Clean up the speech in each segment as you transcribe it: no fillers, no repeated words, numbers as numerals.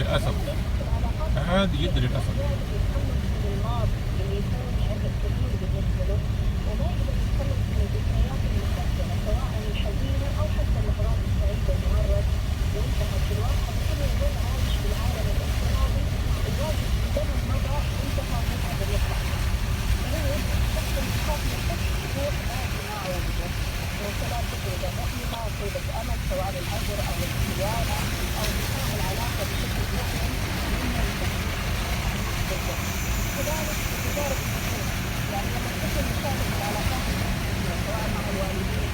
للأسف، عادي جدا للأسف. سواء للهجر او للصيانه او بناء العلاقه بشكل مؤمن كذلك تجارب الطفوله، يعني لما الطفل يشارك العلاقات الاسريه سواء مع الوالدين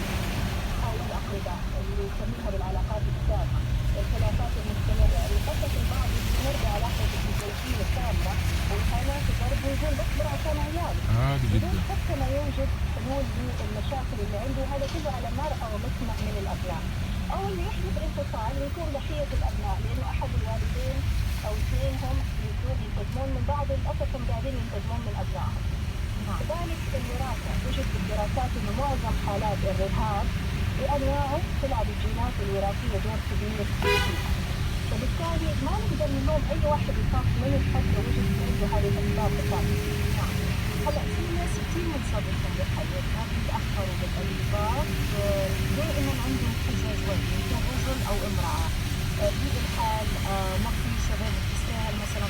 او الاقرباء اللي يسميها بالعلاقات السامه، الخلافات المستمره اللي قصة البعض يستمر بعلاقه الزوجيه التامه والحياه الضرب ويقول بصبر عشان عيالي عادي بدون جدا. حتى ما يوجد حلول للمشاكل اللي عنده، هذا كله على مرأى ومسمع من الابناء. او انه يحدث انفصال ويكون ضحيه الابناء لانه احد الوالدين او اثنينهم يكون ينتقمون من بعض للاسف هم قاعدين ينتقمون من ابنائهم. كذلك الوراثه، توجد في الدراسات انه معظم حالات الرهاب بانواعه طلع بالجينات الوراثيه دور كبير فيها، فبالتالي ما نقدر نلوم اي واحد يخاف من الحد وجد عنده هذه الاسباب فقط. هلا في ناس كثير منصبهم بالحياه ما بيتاخروا بالانجاب دائما عندهم حجه زواج يمكن رجل او امراه، بالحال ما في سبب تستاهل مثلا